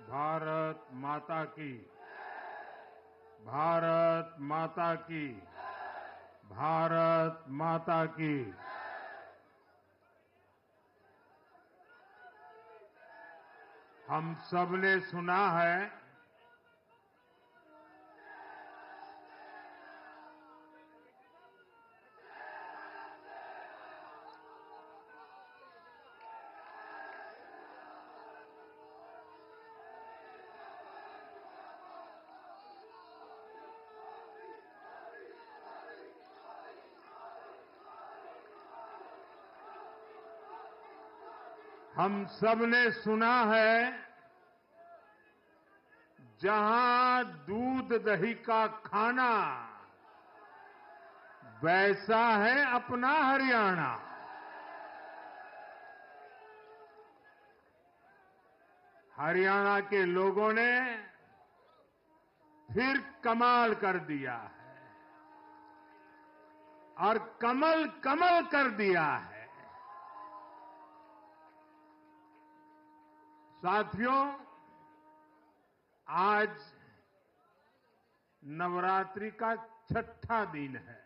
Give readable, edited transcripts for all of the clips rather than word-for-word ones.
भारत माता की। भारत माता की। भारत माता की। हम सब ने सुना है हम सब ने सुना है जहां दूध दही का खाना वैसा है अपना हरियाणा। हरियाणा के लोगों ने फिर कमाल कर दिया है और कमल कमल कर दिया है। साथियों, आज नवरात्रि का छठा दिन है।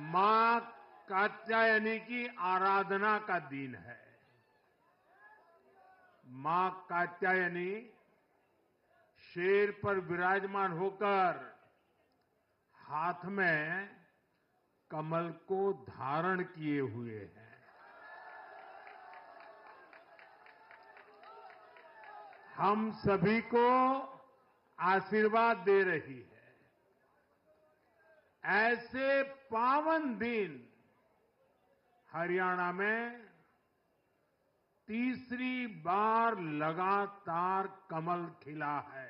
मां कात्यायनी की आराधना का दिन है। मां कात्यायनी शेर पर विराजमान होकर हाथ में कमल को धारण किए हुए हैं। हम सभी को आशीर्वाद दे रही है। ऐसे पावन दिन हरियाणा में तीसरी बार लगातार कमल खिला है।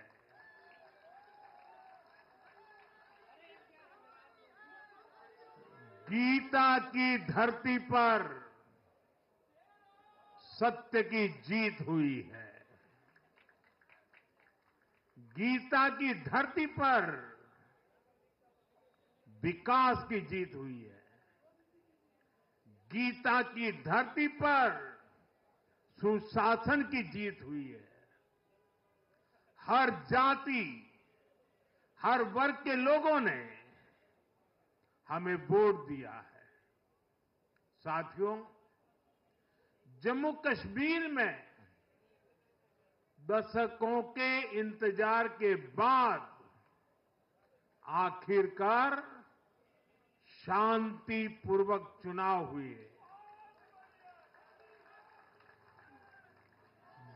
गीता की धरती पर सत्य की जीत हुई है। गीता की धरती पर विकास की जीत हुई है। गीता की धरती पर सुशासन की जीत हुई है। हर जाति, हर वर्ग के लोगों ने हमें वोट दिया है। साथियों, जम्मू कश्मीर में दशकों के इंतजार के बाद आखिरकार शांतिपूर्वक चुनाव हुए।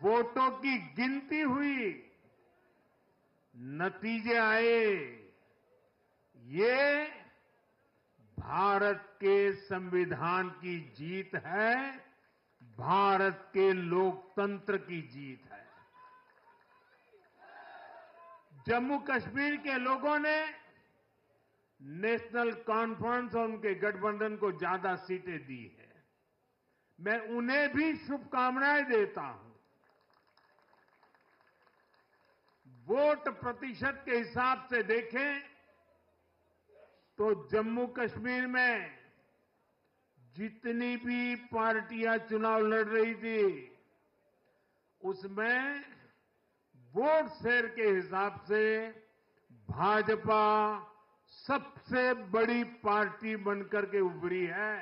वोटों की गिनती हुई, नतीजे आए। ये भारत के संविधान की जीत है, भारत के लोकतंत्र की जीत है। जम्मू कश्मीर के लोगों ने नेशनल कॉन्फ्रेंस और उनके गठबंधन को ज्यादा सीटें दी है। मैं उन्हें भी शुभकामनाएं देता हूं। वोट प्रतिशत के हिसाब से देखें तो जम्मू कश्मीर में जितनी भी पार्टियां चुनाव लड़ रही थी, उसमें वोट शेयर के हिसाब से भाजपा सबसे बड़ी पार्टी बनकर के उभरी है।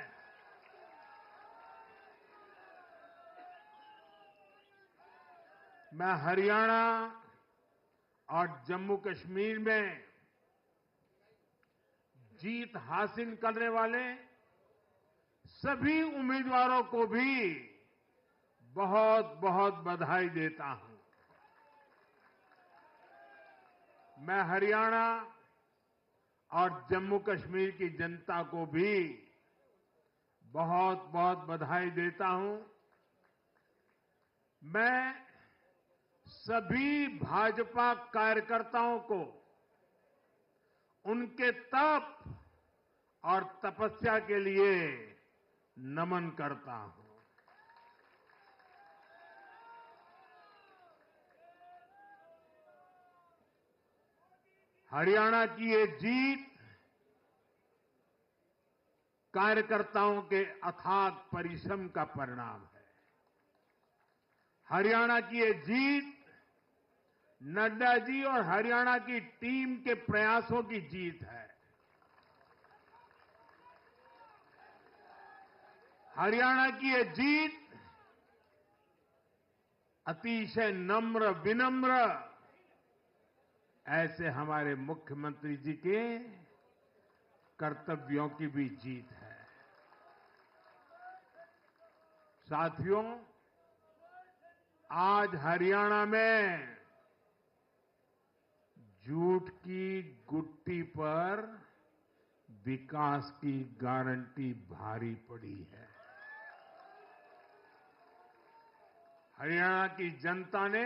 मैं हरियाणा और जम्मू कश्मीर में जीत हासिल करने वाले सभी उम्मीदवारों को भी बहुत बहुत बधाई देता हूं। मैं हरियाणा और जम्मू कश्मीर की जनता को भी बहुत बहुत बधाई देता हूं। मैं सभी भाजपा कार्यकर्ताओं को उनके तप और तपस्या के लिए नमन करता हूं। हरियाणा की ये जीत कार्यकर्ताओं के अथाग परिश्रम का परिणाम है। हरियाणा की ये जीत नड्डा जी और हरियाणा की टीम के प्रयासों की जीत है। हरियाणा की ये जीत अतिशय नम्र विनम्र ऐसे हमारे मुख्यमंत्री जी के कर्तव्यों की भी जीत है। साथियों, आज हरियाणा में झूठ की गुट्टी पर विकास की गारंटी भारी पड़ी है। हरियाणा की जनता ने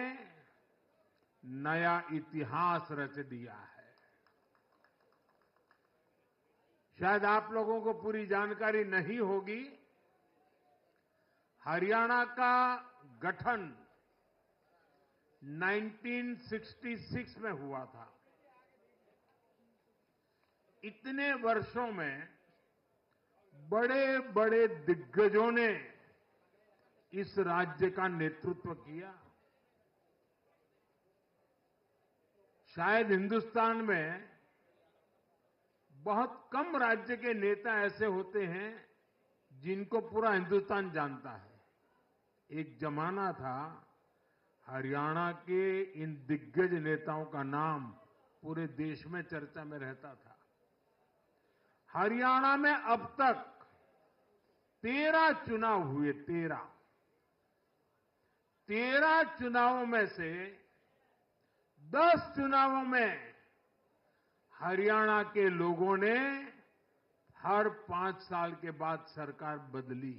नया इतिहास रच दिया है। शायद आप लोगों को पूरी जानकारी नहीं होगी, हरियाणा का गठन 1966 में हुआ था। इतने वर्षों में बड़े बड़े दिग्गजों ने इस राज्य का नेतृत्व किया। शायद हिंदुस्तान में बहुत कम राज्य के नेता ऐसे होते हैं जिनको पूरा हिंदुस्तान जानता है। एक जमाना था हरियाणा के इन दिग्गज नेताओं का नाम पूरे देश में चर्चा में रहता था। हरियाणा में अब तक 13 चुनाव हुए। 13 चुनावों में से 10 चुनावों में हरियाणा के लोगों ने हर 5 साल के बाद सरकार बदली,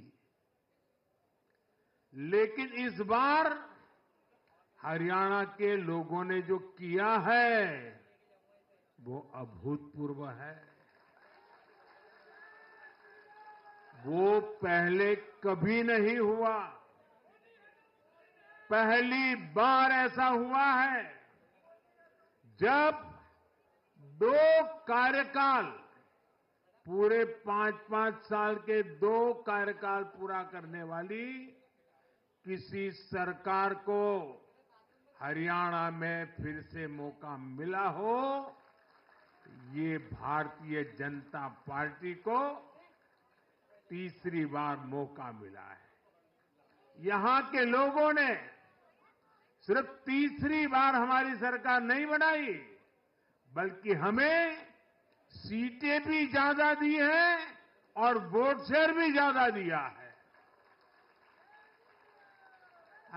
लेकिन इस बार हरियाणा के लोगों ने जो किया है वो अभूतपूर्व है। वो पहले कभी नहीं हुआ। पहली बार ऐसा हुआ है जब 2 कार्यकाल, पूरे 5-5 साल के 2 कार्यकाल पूरा करने वाली किसी सरकार को हरियाणा में फिर से मौका मिला हो, ये भारतीय जनता पार्टी को तीसरी बार मौका मिला है। यहां के लोगों ने सिर्फ तीसरी बार हमारी सरकार नहीं बनाई, बल्कि हमें सीटें भी ज्यादा दी हैं और वोट शेयर भी ज्यादा दिया है।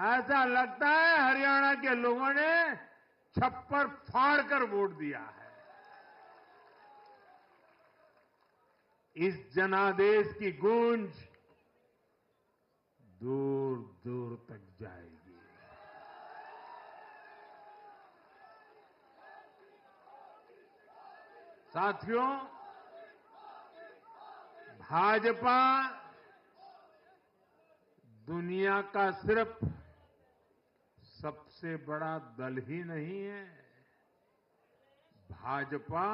ऐसा लगता है हरियाणा के लोगों ने छप्पर फाड़ कर वोट दिया है। इस जनादेश की गूंज दूर दूर तक जाएगी। साथियों, भाजपा दुनिया का सिर्फ सबसे बड़ा दल ही नहीं है, भाजपा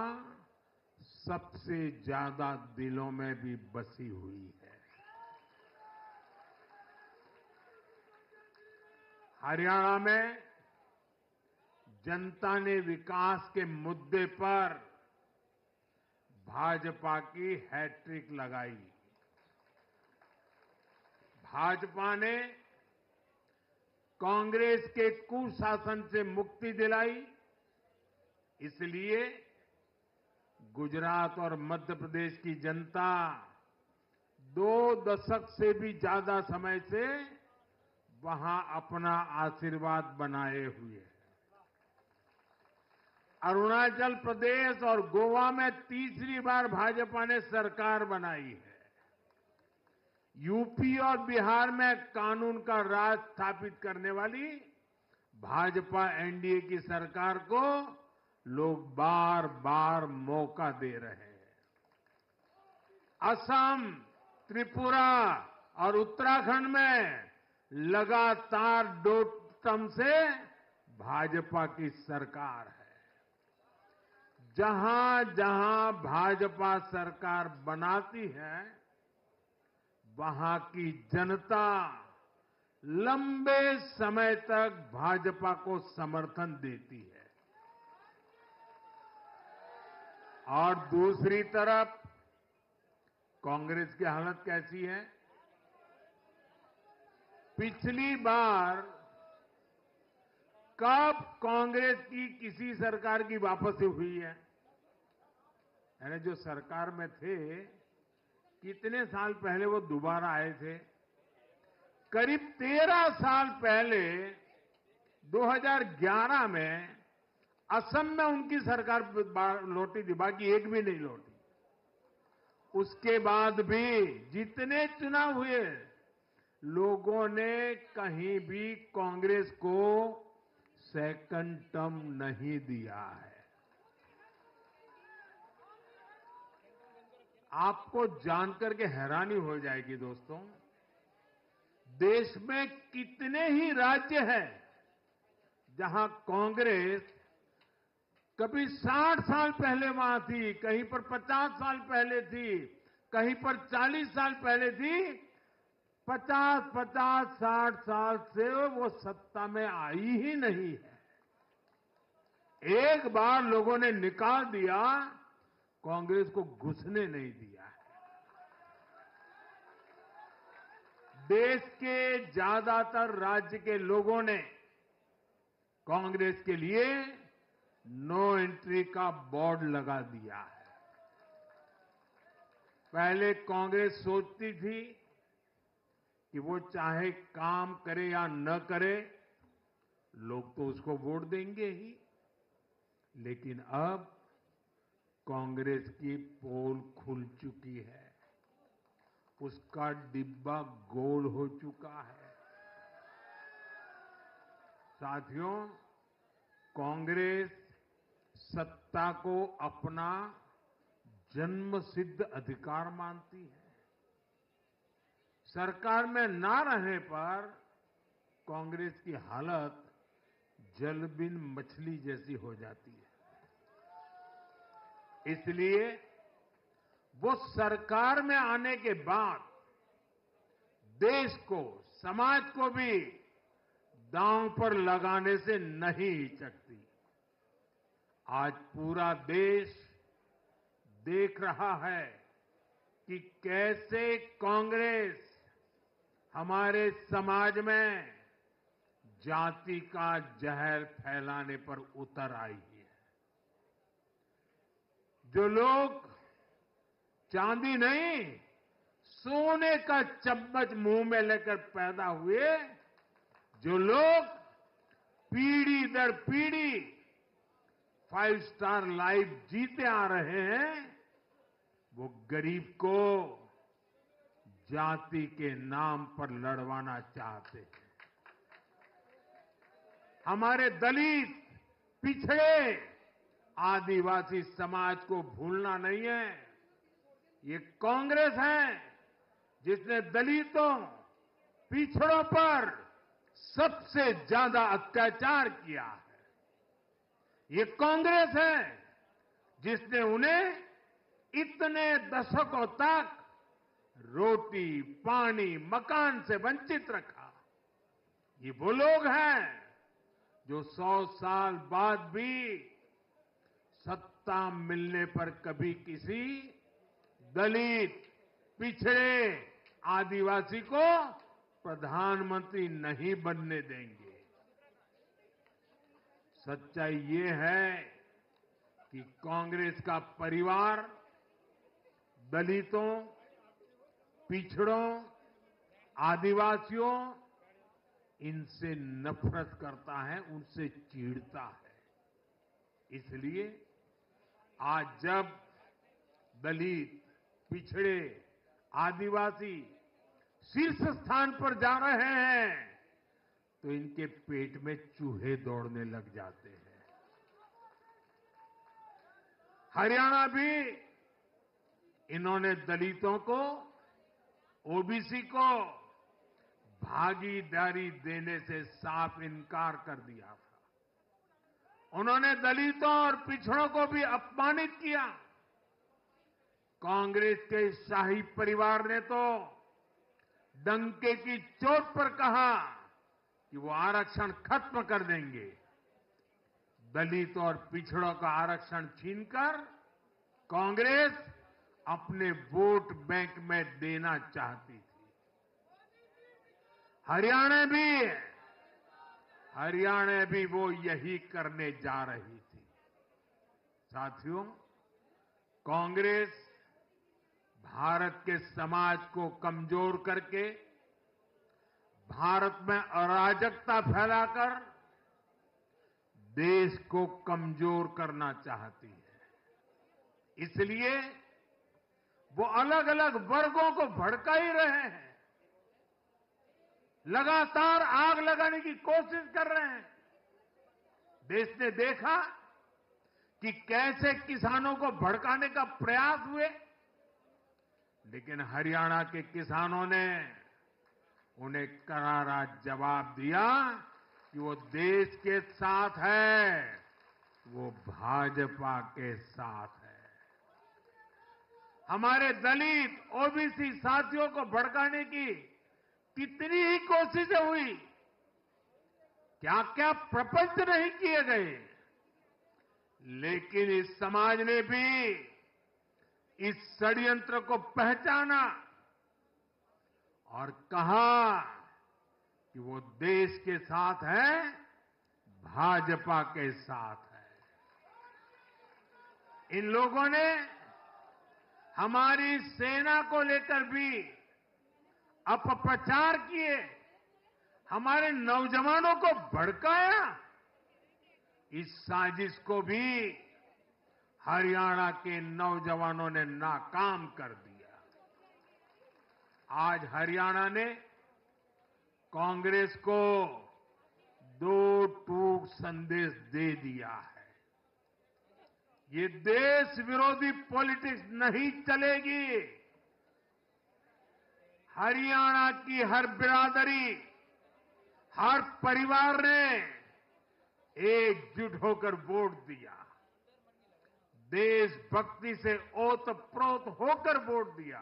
सबसे ज्यादा दिलों में भी बसी हुई है। हरियाणा में जनता ने विकास के मुद्दे पर भाजपा की हैट्रिक लगाई। भाजपा ने कांग्रेस के कुशासन से मुक्ति दिलाई, इसलिए गुजरात और मध्य प्रदेश की जनता 2 दशक से भी ज्यादा समय से वहां अपना आशीर्वाद बनाए हुए है। अरुणाचल प्रदेश और गोवा में तीसरी बार भाजपा ने सरकार बनाई है। यूपी और बिहार में कानून का राज स्थापित करने वाली भाजपा एनडीए की सरकार को लोग बार बार मौका दे रहे हैं। असम, त्रिपुरा और उत्तराखंड में लगातार 2 टर्म से भाजपा की सरकार है। जहां जहां भाजपा सरकार बनाती है, वहां की जनता लंबे समय तक भाजपा को समर्थन देती है और दूसरी तरफ कांग्रेस की हालत कैसी है? पिछली बार कब कांग्रेस की किसी सरकार की वापसी हुई है? यानी जो सरकार में थे, कितने साल पहले वो दोबारा आए थे? करीब 13 साल पहले 2011 में असम में उनकी सरकार लौटी थी, बाकी एक भी नहीं लौटी। उसके बाद भी जितने चुनाव हुए, लोगों ने कहीं भी कांग्रेस को सेकंड टर्म नहीं दिया है। आपको जानकर के हैरानी हो जाएगी दोस्तों, देश में कितने ही राज्य हैं जहां कांग्रेस कभी 60 साल पहले वहां थी, कहीं पर 50 साल पहले थी, कहीं पर 40 साल पहले थी, 50-60 साल से वो सत्ता में आई ही नहीं है। एक बार लोगों ने निकाल दिया, कांग्रेस को घुसने नहीं दिया है। देश के ज्यादातर राज्य के लोगों ने कांग्रेस के लिए नो एंट्री का बोर्ड लगा दिया है। पहले कांग्रेस सोचती थी कि वो चाहे काम करे या न करे, लोग तो उसको वोट देंगे ही। लेकिन अब कांग्रेस की पोल खुल चुकी है, उसका डिब्बा गोल हो चुका है। साथियों, कांग्रेस सत्ता को अपना जन्मसिद्ध अधिकार मानती है। सरकार में ना रहने पर कांग्रेस की हालत जल बिन मछली जैसी हो जाती है। इसलिए वो सरकार में आने के बाद देश को, समाज को भी दांव पर लगाने से नहीं हिचकती। आज पूरा देश देख रहा है कि कैसे कांग्रेस हमारे समाज में जाति का जहर फैलाने पर उतर आई है। जो लोग चांदी नहीं, सोने का चम्मच मुंह में लेकर पैदा हुए, जो लोग पीढ़ी दर पीढ़ी 5 स्टार लाइफ जीते आ रहे हैं, वो गरीब को जाति के नाम पर लड़वाना चाहते हैं। हमारे दलित, पिछड़े, आदिवासी समाज को भूलना नहीं है। ये कांग्रेस है जिसने दलितों, पिछड़ों पर सबसे ज्यादा अत्याचार किया है। ये कांग्रेस है जिसने उन्हें इतने दशकों तक रोटी, पानी, मकान से वंचित रखा। ये वो लोग हैं जो 100 साल बाद भी सत्ता मिलने पर कभी किसी दलित, पिछड़े, आदिवासी को प्रधानमंत्री नहीं बनने देंगे। सच्चाई ये है कि कांग्रेस का परिवार दलितों, पिछड़ों, आदिवासियों, इनसे नफरत करता है, उनसे चिढ़ता है। इसलिए आज जब दलित, पिछड़े, आदिवासी शीर्ष स्थान पर जा रहे हैं, तो इनके पेट में चूहे दौड़ने लग जाते हैं। हरियाणा भी इन्होंने दलितों को, ओबीसी को भागीदारी देने से साफ इनकार कर दिया था। उन्होंने दलितों और पिछड़ों को भी अपमानित किया। कांग्रेस के शाही परिवार ने तो डंके की चोट पर कहा कि वो आरक्षण खत्म कर देंगे। दलित और पिछड़ों का आरक्षण छीनकर कांग्रेस अपने वोट बैंक में देना चाहती थी। हरियाणा भी वो यही करने जा रही थी। साथियों, कांग्रेस भारत के समाज को कमजोर करके, भारत में अराजकता फैलाकर देश को कमजोर करना चाहती है। इसलिए वो अलग अलग वर्गों को भड़का ही रहे हैं, लगातार आग लगाने की कोशिश कर रहे हैं। देश ने देखा कि कैसे किसानों को भड़काने का प्रयास हुए, लेकिन हरियाणा के किसानों ने उन्हें करारा जवाब दिया कि वो देश के साथ है, वो भाजपा के साथ है। हमारे दलित, ओबीसी साथियों को भड़काने की कितनी ही कोशिशें हुई, क्या क्या प्रपंच नहीं किए गए, लेकिन इस समाज ने भी इस षड्यंत्र को पहचाना और कहा कि वो देश के साथ है, भाजपा के साथ है। इन लोगों ने हमारी सेना को लेकर भी अपप्रचार किए, हमारे नौजवानों को भड़काया। इस साजिश को भी हरियाणा के नौजवानों ने नाकाम कर दिया। आज हरियाणा ने कांग्रेस को दो टूक संदेश दे दिया है। ये देश विरोधी पॉलिटिक्स नहीं चलेगी। हरियाणा की हर बिरादरी, हर परिवार ने एकजुट होकर वोट दिया, देशभक्ति से ओतप्रोत होकर वोट दिया।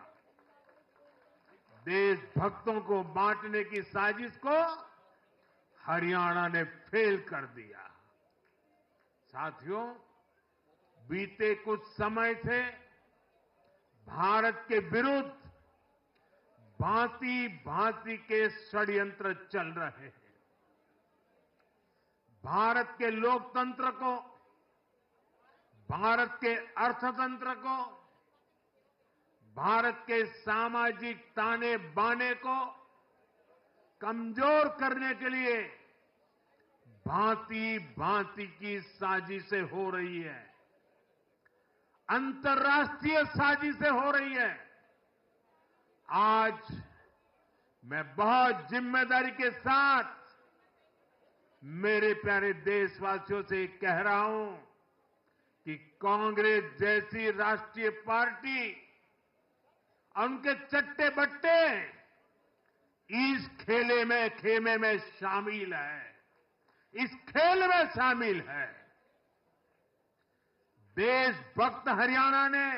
देशभक्तों को बांटने की साजिश को हरियाणा ने फेल कर दिया। साथियों, बीते कुछ समय से भारत के विरुद्ध भांति भांति के षड्यंत्र चल रहे हैं। भारत के लोकतंत्र को, भारत के अर्थतंत्र को, भारत के सामाजिक ताने बाने को कमजोर करने के लिए भांति भांति की साजिशें हो रही है, अंतर्राष्ट्रीय साजिशें हो रही है। आज मैं बहुत जिम्मेदारी के साथ मेरे प्यारे देशवासियों से कह रहा हूं कि कांग्रेस जैसी राष्ट्रीय पार्टी और उनके चट्टे बट्टे इस खेमे में शामिल है, इस खेल में शामिल है। देशभक्त हरियाणा ने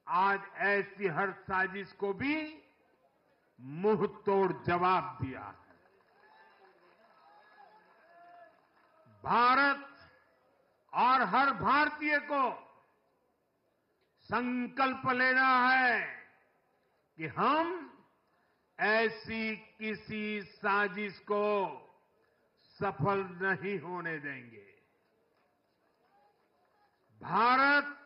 आज ऐसी हर साजिश को भी मुंह तोड़ जवाब दिया है। भारत और हर भारतीय को संकल्प लेना है कि हम ऐसी किसी साजिश को सफल नहीं होने देंगे। भारत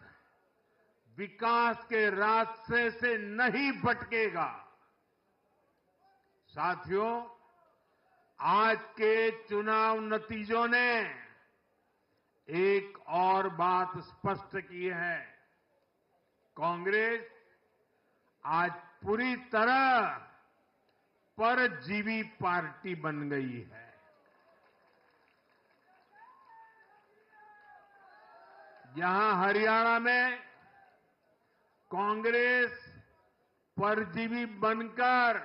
विकास के रास्ते से नहीं भटकेगा। साथियों, आज के चुनाव नतीजों ने एक और बात स्पष्ट की है। कांग्रेस आज पूरी तरह परजीवी पार्टी बन गई है। यहां हरियाणा में कांग्रेस परजीवी बनकर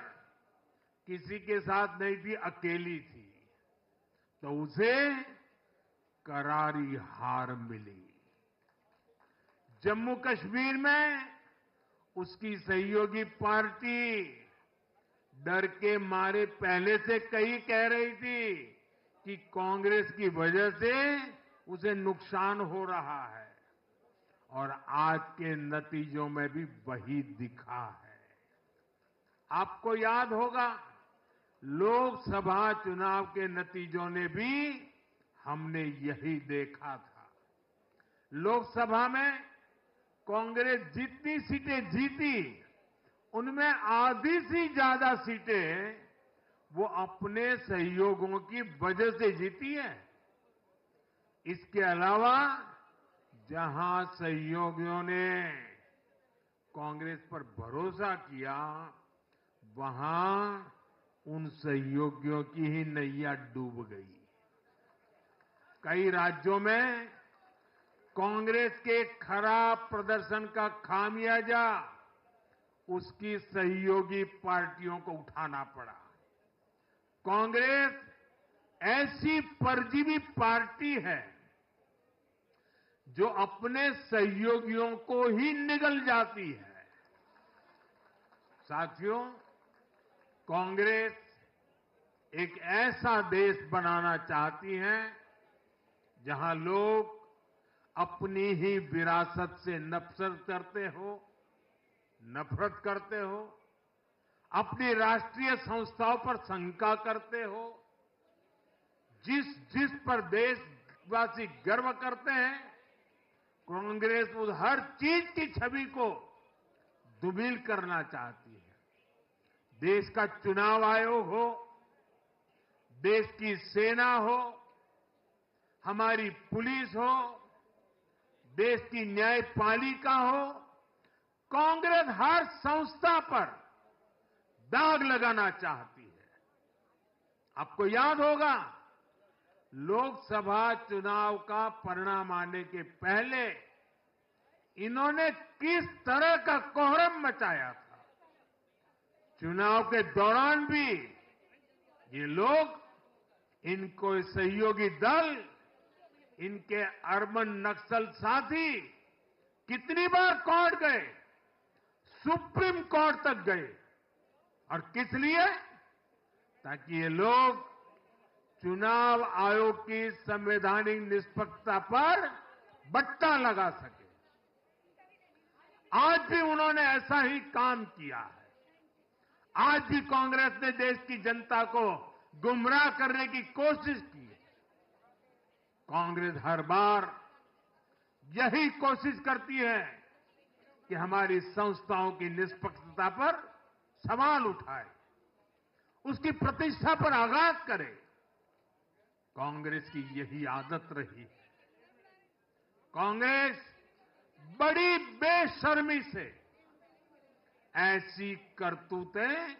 किसी के साथ नहीं थी, अकेली थी, तो उसे करारी हार मिली। जम्मू कश्मीर में उसकी सहयोगी पार्टी डर के मारे पहले से कई कह रही थी कि कांग्रेस की वजह से उसे नुकसान हो रहा है और आज के नतीजों में भी वही दिखा है। आपको याद होगा लोकसभा चुनाव के नतीजों ने भी हमने यही देखा था। लोकसभा में कांग्रेस जितनी सीटें जीती उनमें आधी से ज्यादा सीटें वो अपने सहयोगियों की वजह से जीती है। इसके अलावा जहां सहयोगियों ने कांग्रेस पर भरोसा किया वहां उन सहयोगियों की ही नैया डूब गई। कई राज्यों में कांग्रेस के खराब प्रदर्शन का खामियाजा उसकी सहयोगी पार्टियों को उठाना पड़ा। कांग्रेस ऐसी परजीवी पार्टी है जो अपने सहयोगियों को ही निगल जाती है। साथियों, कांग्रेस एक ऐसा देश बनाना चाहती है जहां लोग अपनी ही विरासत से नफरत करते हो, अपनी राष्ट्रीय संस्थाओं पर शंका करते हो, जिस पर देशवासी गर्व करते हैं, कांग्रेस उस हर चीज की छवि को दुर्मिल करना चाहती है। देश का चुनाव आयोग हो, देश की सेना हो, हमारी पुलिस हो, देश की न्यायपालिका हो, कांग्रेस हर संस्था पर दाग लगाना चाहती है। आपको याद होगा लोकसभा चुनाव का परिणाम आने के पहले इन्होंने किस तरह का कोहराम मचाया था। चुनाव के दौरान भी ये लोग, इनको सहयोगी दल, इनके अर्बन नक्सल साथी कितनी बार कोर्ट गए, सुप्रीम कोर्ट तक गए। और किस लिए? ताकि ये लोग चुनाव आयोग की संवैधानिक निष्पक्षता पर बट्टा लगा सके। आज भी उन्होंने ऐसा ही काम किया है। आज भी कांग्रेस ने देश की जनता को गुमराह करने की कोशिश की है। कांग्रेस हर बार यही कोशिश करती है कि हमारी संस्थाओं की निष्पक्षता पर सवाल उठाए, उसकी प्रतिष्ठा पर आघात करे। कांग्रेस की यही आदत रही है। कांग्रेस बड़ी बेशर्मी से ऐसी करतूतें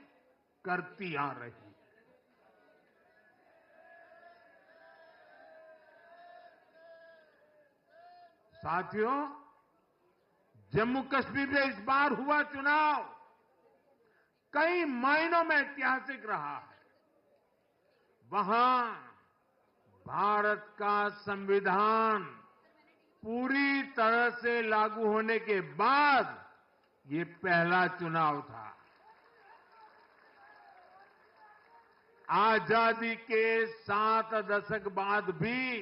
करती आ रही है। साथियों, जम्मू कश्मीर में इस बार हुआ चुनाव कई मायनों में ऐतिहासिक रहा है। वहां भारत का संविधान पूरी तरह से लागू होने के बाद ये पहला चुनाव था। आजादी के 7 दशक बाद भी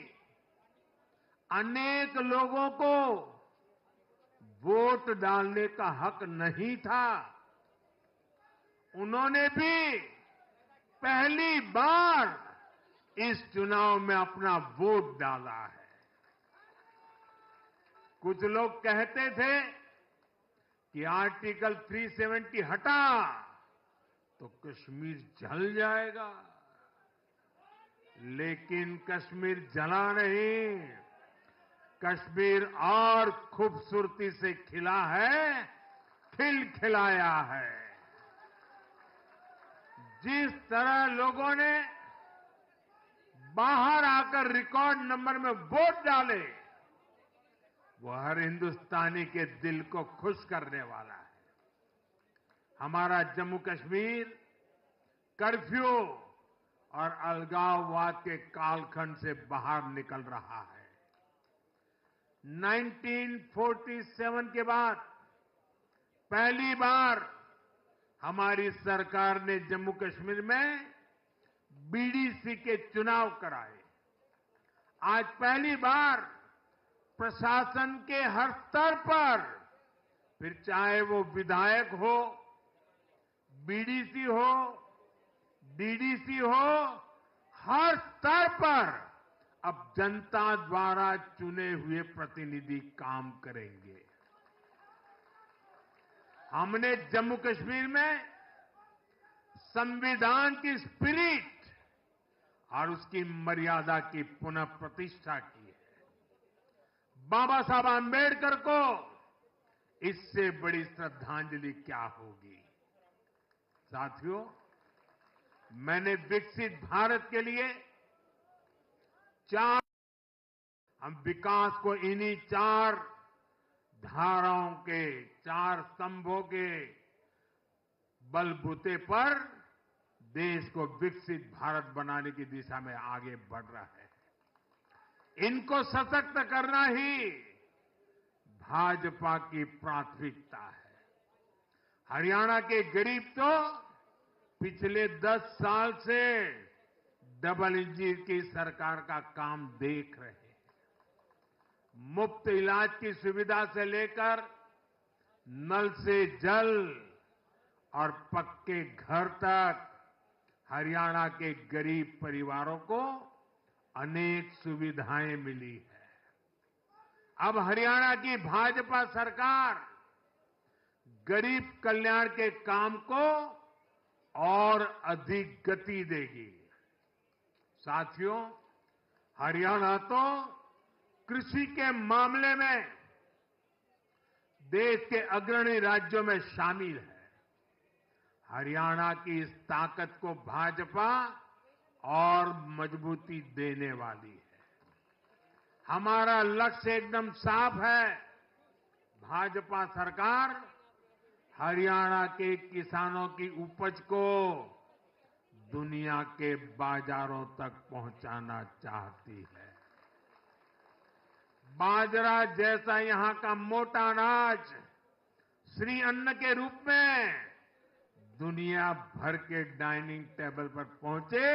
अनेक लोगों को वोट डालने का हक नहीं था। उन्होंने भी पहली बार इस चुनाव में अपना वोट डाला है। कुछ लोग कहते थे कि आर्टिकल 370 हटा तो कश्मीर जल जाएगा, लेकिन कश्मीर जला नहीं, कश्मीर और खूबसूरती से खिला है, खिलाया है। जिस तरह लोगों ने बाहर आकर रिकॉर्ड नंबर में वोट डाले, वो हर हिंदुस्तानी के दिल को खुश करने वाला है। हमारा जम्मू कश्मीर कर्फ्यू और अलगाववाद के कालखंड से बाहर निकल रहा है। 1947 के बाद पहली बार हमारी सरकार ने जम्मू कश्मीर में बीडीसी के चुनाव कराए। आज पहली बार प्रशासन के हर स्तर पर, फिर चाहे वो विधायक हो, बीडीसी हो, डीडीसी हो, हर स्तर पर अब जनता द्वारा चुने हुए प्रतिनिधि काम करेंगे। हमने जम्मू कश्मीर में संविधान की स्पिरिट और उसकी मर्यादा की पुनः प्रतिष्ठा की है। बाबा साहब आंबेडकर को इससे बड़ी श्रद्धांजलि क्या होगी। साथियों, मैंने विकसित भारत के लिए हम विकास को इन्हीं 4 धाराओं के, 4 स्तंभों के बलबूते पर देश को विकसित भारत बनाने की दिशा में आगे बढ़ रहा है। इनको सशक्त करना ही भाजपा की प्राथमिकता है। हरियाणा के गरीब तो पिछले 10 साल से डबल इंजन की सरकार का काम देख रहे हैं। मुफ्त इलाज की सुविधा से लेकर नल से जल और पक्के घर तक हरियाणा के गरीब परिवारों को अनेक सुविधाएं मिली है। अब हरियाणा की भाजपा सरकार गरीब कल्याण के काम को और अधिक गति देगी। साथियों, हरियाणा तो कृषि के मामले में देश के अग्रणी राज्यों में शामिल है। हरियाणा की इस ताकत को भाजपा और मजबूती देने वाली है। हमारा लक्ष्य एकदम साफ है। भाजपा सरकार हरियाणा के किसानों की उपज को दुनिया के बाजारों तक पहुंचाना चाहती है। बाजरा जैसा यहां का मोटा अनाज श्री अन्न के रूप में दुनिया भर के डाइनिंग टेबल पर पहुंचे,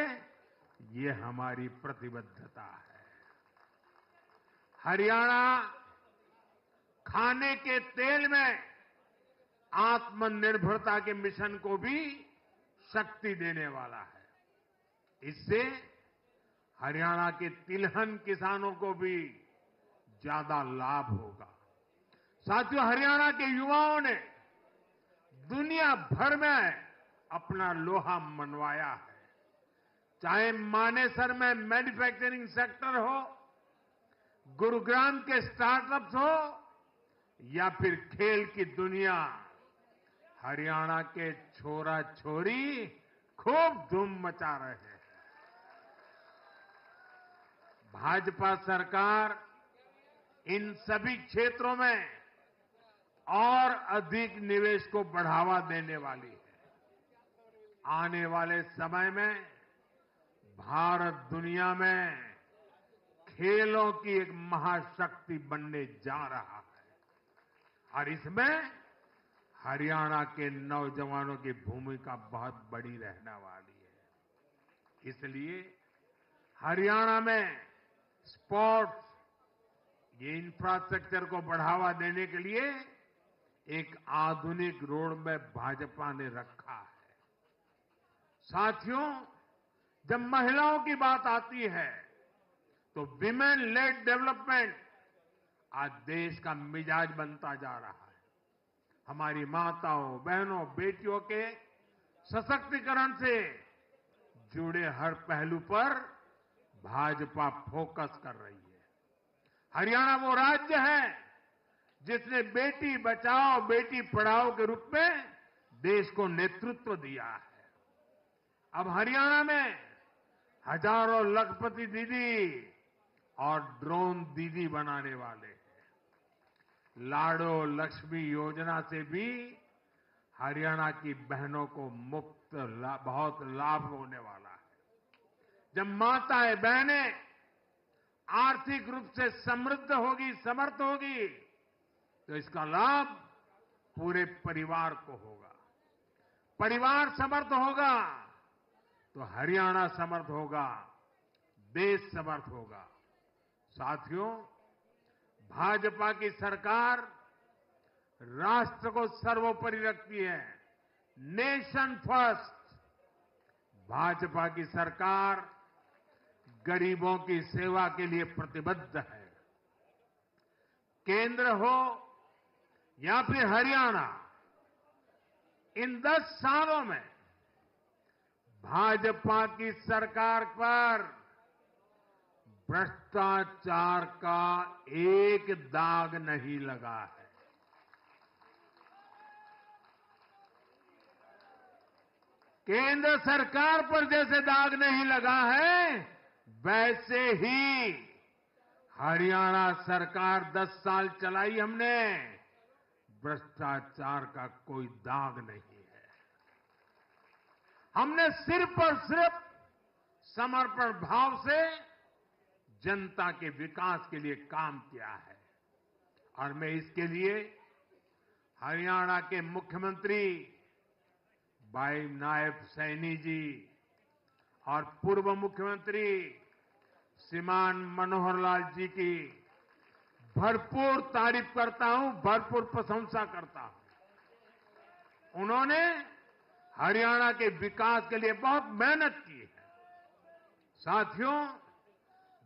ये हमारी प्रतिबद्धता है। हरियाणा खाने के तेल में आत्मनिर्भरता के मिशन को भी शक्ति देने वाला है। इससे हरियाणा के तिलहन किसानों को भी ज्यादा लाभ होगा। साथियों, हरियाणा के युवाओं ने दुनिया भर में अपना लोहा मनवाया है। चाहे मानेसर में मैन्युफैक्चरिंग सेक्टर हो, गुरुग्राम के स्टार्टअप्स हो या फिर खेल की दुनिया, हरियाणा के छोरा छोरी खूब धूम मचा रहे हैं। भाजपा सरकार इन सभी क्षेत्रों में और अधिक निवेश को बढ़ावा देने वाली है। आने वाले समय में भारत दुनिया में खेलों की एक महाशक्ति बनने जा रहा है और इसमें हरियाणा के नौजवानों की भूमिका बहुत बड़ी रहने वाली है। इसलिए हरियाणा में स्पोर्ट्स, ये इंफ्रास्ट्रक्चर को बढ़ावा देने के लिए एक आधुनिक रोड मैप भाजपा ने रखा है। साथियों, जब महिलाओं की बात आती है तो विमेन लेड डेवलपमेंट आज देश का मिजाज बनता जा रहा है। हमारी माताओं, बहनों, बेटियों के सशक्तिकरण से जुड़े हर पहलू पर भाजपा फोकस कर रही है। हरियाणा वो राज्य है जिसने बेटी बचाओ बेटी पढ़ाओ के रूप में देश को नेतृत्व दिया है। अब हरियाणा में हजारों लखपति दीदी और ड्रोन दीदी बनाने वाले हैं। लाडो लक्ष्मी योजना से भी हरियाणा की बहनों को बहुत लाभ होने वाला है। जब माताएं, बहनें आर्थिक रूप से समृद्ध होगी, समर्थ होगी, तो इसका लाभ पूरे परिवार को होगा। परिवार समर्थ होगा तो हरियाणा समर्थ होगा, देश समर्थ होगा। साथियों, भाजपा की सरकार राष्ट्र को सर्वोपरि रखती है। Nation first. भाजपा की सरकार गरीबों की सेवा के लिए प्रतिबद्ध है। केंद्र हो या फिर हरियाणा, इन 10 सालों में भाजपा की सरकार पर भ्रष्टाचार का एक दाग नहीं लगा है। केंद्र सरकार पर जैसे दाग नहीं लगा है, वैसे ही हरियाणा सरकार 10 साल चलाई हमने, भ्रष्टाचार का कोई दाग नहीं है। हमने सिर्फ और सिर्फ समर्पण भाव से जनता के विकास के लिए काम किया है। और मैं इसके लिए हरियाणा के मुख्यमंत्री भाई नायब सैनी जी और पूर्व मुख्यमंत्री श्रीमान मनोहर लाल जी की भरपूर तारीफ करता हूं, भरपूर प्रशंसा करता हूं। उन्होंने हरियाणा के विकास के लिए बहुत मेहनत की है। साथियों,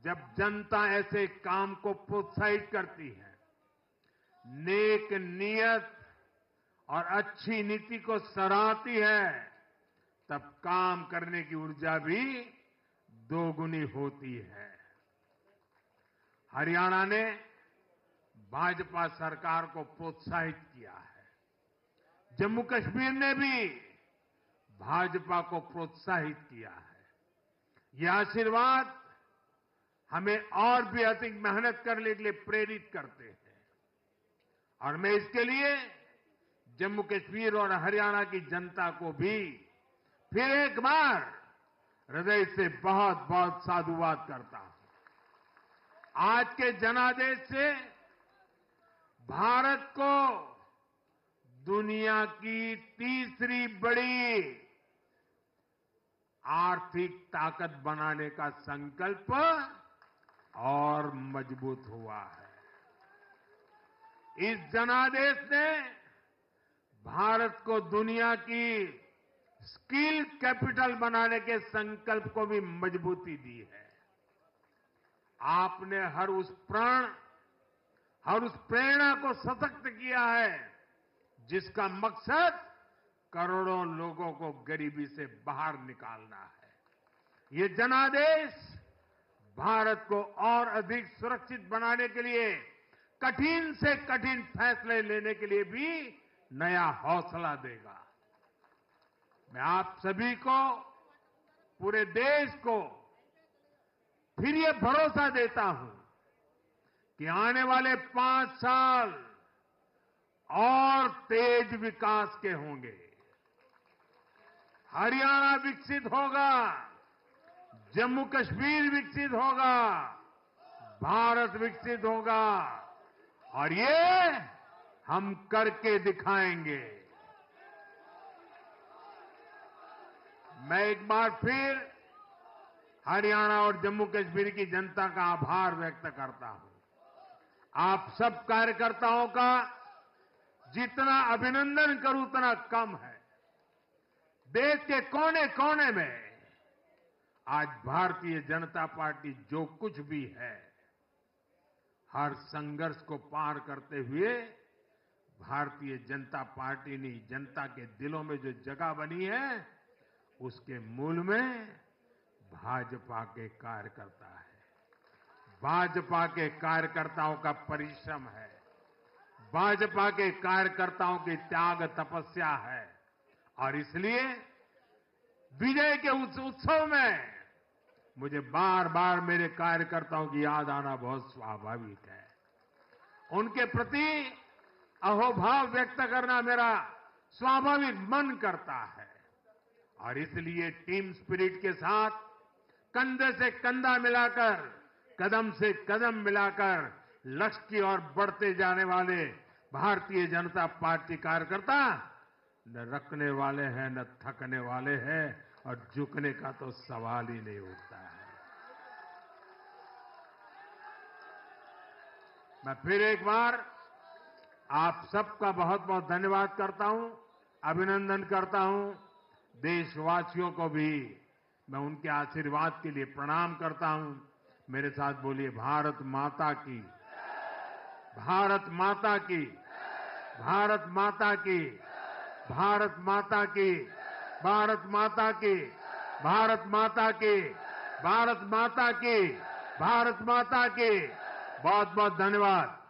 जब जनता ऐसे काम को प्रोत्साहित करती है, नेक नियत और अच्छी नीति को सराहती है, तब काम करने की ऊर्जा भी दोगुनी होती है। हरियाणा ने भाजपा सरकार को प्रोत्साहित किया है। जम्मू कश्मीर ने भी भाजपा को प्रोत्साहित किया है। यह आशीर्वाद हमें और भी अधिक मेहनत करने के लिए प्रेरित करते हैं। और मैं इसके लिए जम्मू कश्मीर और हरियाणा की जनता को भी फिर एक बार हृदय से बहुत बहुत साधुवाद करता हूं। आज के जनादेश से भारत को दुनिया की तीसरी बड़ी आर्थिक ताकत बनाने का संकल्प और मजबूत हुआ है। इस जनादेश ने भारत को दुनिया की स्किल कैपिटल बनाने के संकल्प को भी मजबूती दी है। आपने हर उस प्रेरणा को सशक्त किया है जिसका मकसद करोड़ों लोगों को गरीबी से बाहर निकालना है। ये जनादेश भारत को और अधिक सुरक्षित बनाने के लिए कठिन से कठिन फैसले लेने के लिए भी नया हौसला देगा। मैं आप सभी को, पूरे देश को फिर ये भरोसा देता हूं कि आने वाले 5 साल और तेज विकास के होंगे। हरियाणा विकसित होगा, जम्मू कश्मीर विकसित होगा, भारत विकसित होगा और ये हम करके दिखाएंगे। मैं एक बार फिर हरियाणा और जम्मू कश्मीर की जनता का आभार व्यक्त करता हूं। आप सब कार्यकर्ताओं का जितना अभिनंदन करूं उतना कम है। देश के कोने कोने में आज भारतीय जनता पार्टी जो कुछ भी है, हर संघर्ष को पार करते हुए भारतीय जनता पार्टी ने जनता के दिलों में जो जगह बनी है, उसके मूल में भाजपा के कार्यकर्ता है। भाजपा के कार्यकर्ताओं का परिश्रम है, भाजपा के कार्यकर्ताओं की त्याग तपस्या है। और इसलिए विजय के उस उत्सव में मुझे बार बार मेरे कार्यकर्ताओं की याद आना बहुत स्वाभाविक है। उनके प्रति अहोभाव व्यक्त करना मेरा स्वाभाविक मन करता है। और इसलिए टीम स्पिरिट के साथ कंधे से कंधा मिलाकर, कदम से कदम मिलाकर लक्ष्य की ओर बढ़ते जाने वाले भारतीय जनता पार्टी कार्यकर्ता न रखने वाले हैं न थकने वाले हैं और झुकने का तो सवाल ही नहीं उठता है। मैं फिर एक बार आप सबका बहुत बहुत धन्यवाद करता हूं, अभिनंदन करता हूं। देशवासियों को भी मैं उनके आशीर्वाद के लिए प्रणाम करता हूं। मेरे साथ बोलिए भारत माता की, भारत माता की, भारत माता की, भारत माता की, भारत माता की, भारत माता की, भारत माता की, भारत माता की। बहुत बहुत धन्यवाद।